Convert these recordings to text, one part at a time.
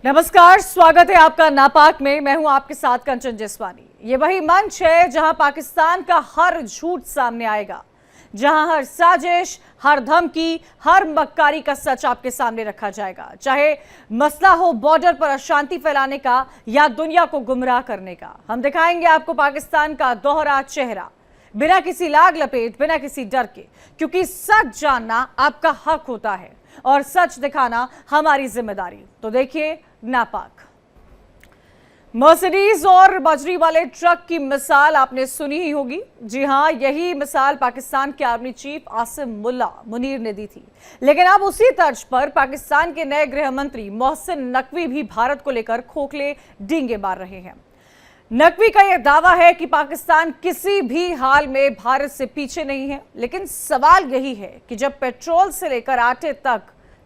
नमस्कार, स्वागत है आपका नापाक में। मैं हूं आपके साथ कंचन जसवानी। ये वही मंच है जहां पाकिस्तान का हर झूठ सामने आएगा, जहां हर साजिश, हर धमकी, हर मक्कारी का सच आपके सामने रखा जाएगा। चाहे मसला हो बॉर्डर पर अशांति फैलाने का या दुनिया को गुमराह करने का, हम दिखाएंगे आपको पाकिस्तान का दोहरा चेहरा, बिना किसी लाग लपेट, बिना किसी डर के, क्योंकि सच जानना आपका हक होता है और सच दिखाना हमारी जिम्मेदारी। तो देखिए नापाक। मर्सिडीज और बजरी वाले ट्रक की मिसाल आपने सुनी ही होगी। जी हां, यही मिसाल पाकिस्तान के आर्मी चीफ आसिम मुल्ला मुनीर ने दी थी। लेकिन अब उसी तर्ज पर पाकिस्तान के नए गृह मंत्री मोहसिन नकवी भी भारत को लेकर खोखले डींगे मार रहे हैं। नकवी का यह दावा है कि पाकिस्तान किसी भी हाल में भारत से पीछे नहीं है, लेकिन सवाल यही है कि जब पेट्रोल से लेकर आटे तक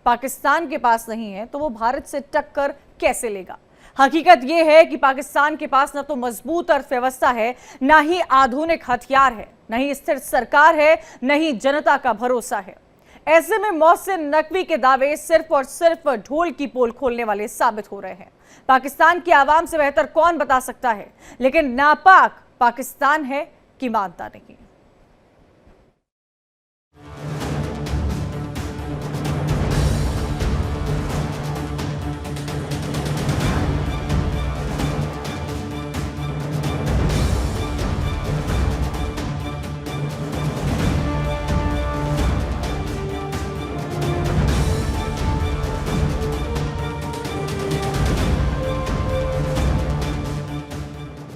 पाकिस्तान के पास नहीं है तो वो भारत से टक्कर कैसे लेगा। हकीकत यह है कि पाकिस्तान के पास न तो मजबूत अर्थव्यवस्था है, ना ही आधुनिक हथियार है, न ही स्थिर सरकार है, न ही जनता का भरोसा है। ऐसे में मोहसिन नकवी के दावे सिर्फ और सिर्फ ढोल की पोल खोलने वाले साबित हो रहे हैं। पाकिस्तान की आवाम से बेहतर कौन बता सकता है, लेकिन नापाक पाकिस्तान है कि मानता नहीं।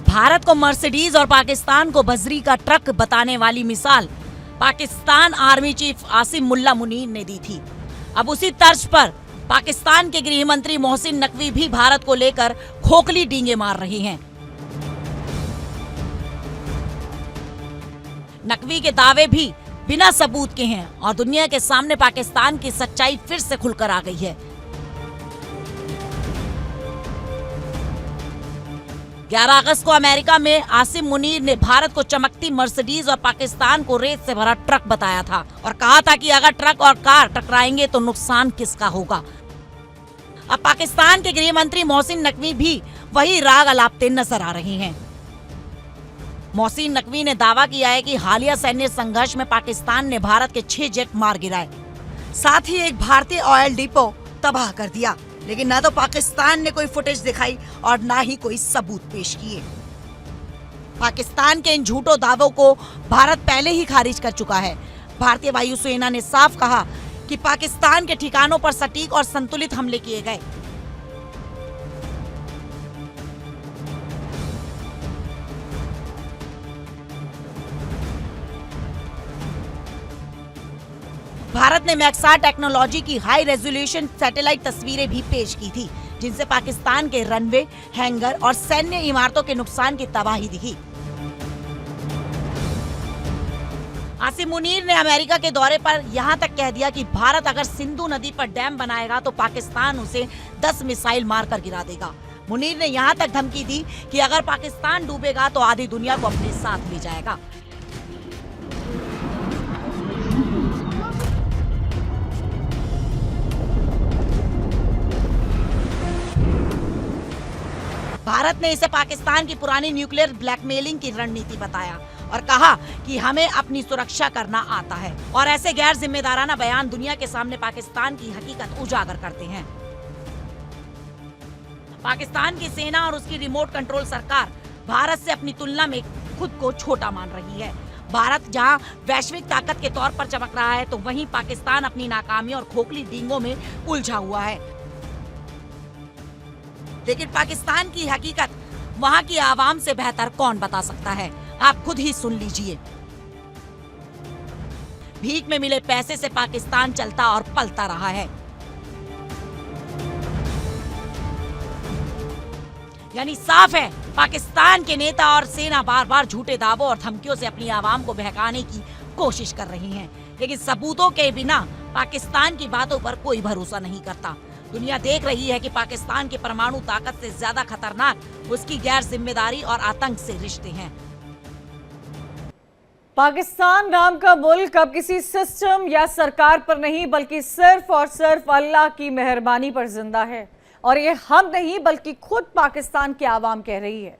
भारत को मर्सिडीज और पाकिस्तान को बजरी का ट्रक बताने वाली मिसाल पाकिस्तान आर्मी चीफ आसिम मुल्ला मुनीर ने दी थी। अब उसी तर्ज पर पाकिस्तान के गृह मंत्री मोहसिन नकवी भी भारत को लेकर खोखली डींगे मार रहे हैं। नकवी के दावे भी बिना सबूत के हैं और दुनिया के सामने पाकिस्तान की सच्चाई फिर से खुलकर आ गई है। 11 अगस्त को अमेरिका में आसिम मुनीर ने भारत को चमकती मर्सिडीज और पाकिस्तान को रेत से भरा ट्रक बताया था और कहा था कि अगर ट्रक और कार टकराएंगे तो नुकसान किसका होगा। अब पाकिस्तान के गृह मंत्री मोहसिन नकवी भी वही राग अलापते नजर आ रहे हैं। मोहसिन नकवी ने दावा किया है कि हालिया सैन्य संघर्ष में पाकिस्तान ने भारत के 6 जेट मार गिराए, साथ ही एक भारतीय ऑयल डिपो तबाह कर दिया, लेकिन न तो पाकिस्तान ने कोई फुटेज दिखाई और ना ही कोई सबूत पेश किए। पाकिस्तान के इन झूठों दावों को भारत पहले ही खारिज कर चुका है। भारतीय वायुसेना ने साफ कहा कि पाकिस्तान के ठिकानों पर सटीक और संतुलित हमले किए गए। भारत ने मैक्सार टेक्नोलॉजी की हाई रेजोल्यूशन सैटेलाइट तस्वीरें भी पेश की थी, जिनसे पाकिस्तान के रनवे, हैंगर और सैन्य इमारतों के नुकसान की तबाही दिखी। आसिम मुनीर ने अमेरिका के दौरे पर यहां तक कह दिया कि भारत अगर सिंधु नदी पर डैम बनाएगा तो पाकिस्तान उसे 10 मिसाइल मारकर गिरा देगा। मुनीर ने यहां तक धमकी दी कि अगर पाकिस्तान डूबेगा तो आधी दुनिया को अपने साथ ले जाएगा। भारत ने इसे पाकिस्तान की पुरानी न्यूक्लियर ब्लैकमेलिंग की रणनीति बताया और कहा कि हमें अपनी सुरक्षा करना आता है और ऐसे गैर जिम्मेदाराना बयान दुनिया के सामने पाकिस्तान की हकीकत उजागर करते हैं। पाकिस्तान की सेना और उसकी रिमोट कंट्रोल सरकार भारत से अपनी तुलना में खुद को छोटा मान रही है। भारत जहां वैश्विक ताकत के तौर पर चमक रहा है तो वहीं पाकिस्तान अपनी नाकामी और खोखली डींगों में उलझा हुआ है। लेकिन पाकिस्तान की हकीकत वहां की आवाम से बेहतर कौन बता सकता है, आप खुद ही सुन लीजिए। भीख में मिले पैसे से पाकिस्तान चलता और पलता रहा है। यानी साफ है, पाकिस्तान के नेता और सेना बार बार झूठे दावों और धमकियों से अपनी आवाम को बहकाने की कोशिश कर रही हैं, लेकिन सबूतों के बिना पाकिस्तान की बातों पर कोई भरोसा नहीं करता। दुनिया देख रही है कि पाकिस्तान की परमाणु ताकत से ज्यादा खतरनाक उसकी गैर जिम्मेदारी और आतंक से रिश्ते हैं। पाकिस्तान नाम का मुल्क अब किसी सिस्टम या सरकार पर नहीं बल्कि सिर्फ और सिर्फ अल्लाह की मेहरबानी पर जिंदा है। और ये हम नहीं बल्कि खुद पाकिस्तान की आवाम कह रही है।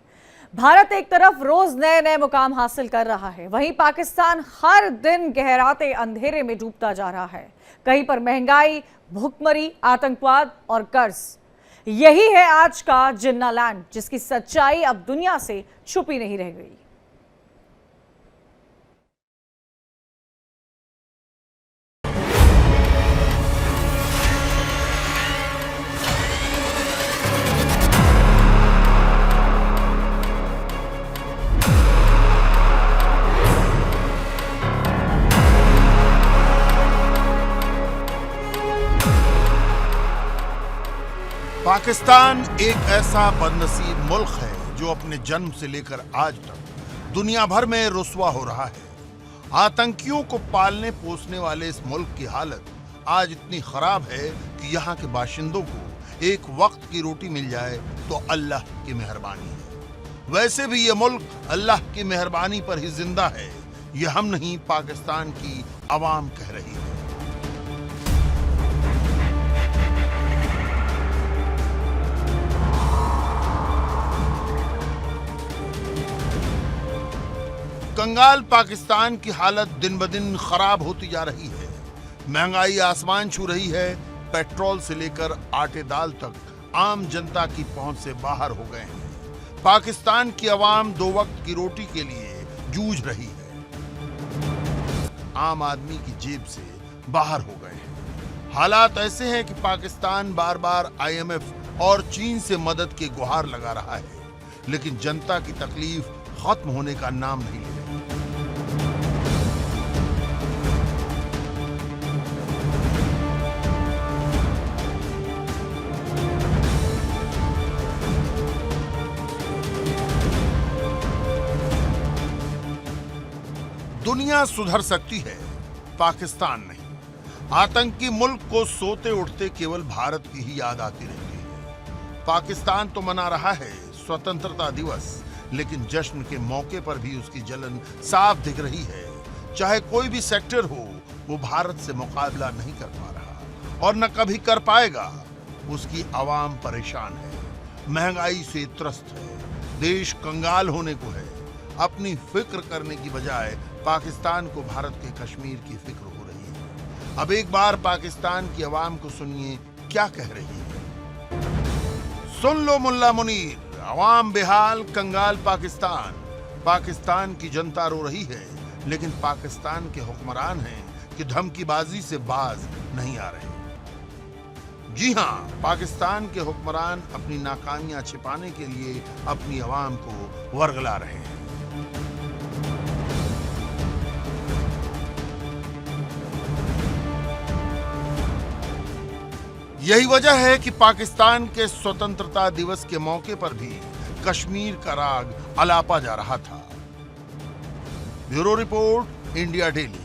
भारत एक तरफ रोज नए नए मुकाम हासिल कर रहा है, वहीं पाकिस्तान हर दिन गहराते अंधेरे में डूबता जा रहा है। कहीं पर महंगाई, भुखमरी, आतंकवाद और कर्ज, यही है आज का जिन्ना लैंड, जिसकी सच्चाई अब दुनिया से छुपी नहीं रह गई। पाकिस्तान एक ऐसा बदनसीब मुल्क है जो अपने जन्म से लेकर आज तक दुनिया भर में रुस्वा हो रहा है। आतंकियों को पालने पोसने वाले इस मुल्क की हालत आज इतनी खराब है कि यहाँ के बाशिंदों को एक वक्त की रोटी मिल जाए तो अल्लाह की मेहरबानी है। वैसे भी ये मुल्क अल्लाह की मेहरबानी पर ही जिंदा है, ये हम नहीं पाकिस्तान की आवाम कह रही है। कंगाल पाकिस्तान की हालत दिन ब दिन खराब होती जा रही है। महंगाई आसमान छू रही है। पेट्रोल से लेकर आटे दाल तक आम जनता की पहुंच से बाहर हो गए हैं। पाकिस्तान की आवाम दो वक्त की रोटी के लिए जूझ रही है। आम आदमी की जेब से बाहर हो गए हैं। हालात ऐसे हैं कि पाकिस्तान बार बार IMF और चीन से मदद की गुहार लगा रहा है, लेकिन जनता की तकलीफ खत्म होने का नाम नहीं ले रही। दुनिया सुधर सकती है, पाकिस्तान नहीं। आतंकी मुल्क को सोते उठते केवल भारत की ही याद आती रहती है। पाकिस्तान तो मना रहा है स्वतंत्रता दिवस, लेकिन जश्न के मौके पर भी उसकी जलन साफ दिख रही है। चाहे कोई भी सेक्टर हो, वो भारत से मुकाबला नहीं कर पा रहा और न कभी कर पाएगा। उसकी आवाम परेशान है, महंगाई से त्रस्त है, देश कंगाल होने को है। अपनी फिक्र करने की बजाय पाकिस्तान को भारत के कश्मीर की फिक्र हो रही है। अब एक बार पाकिस्तान की आवाम को सुनिए क्या कह रही है। सुन लो मुल्ला मुनीर, अवाम बेहाल, कंगाल पाकिस्तान। पाकिस्तान की जनता रो रही है, लेकिन पाकिस्तान के हुक्मरान हैं कि धमकीबाजी से बाज नहीं आ रहे। जी हां, पाकिस्तान के हुक्मरान अपनी नाकामियां छिपाने के लिए अपनी आवाम को वर्गला रहे हैं। यही वजह है कि पाकिस्तान के स्वतंत्रता दिवस के मौके पर भी कश्मीर का राग अलापा जा रहा था। Bureau report, India daily.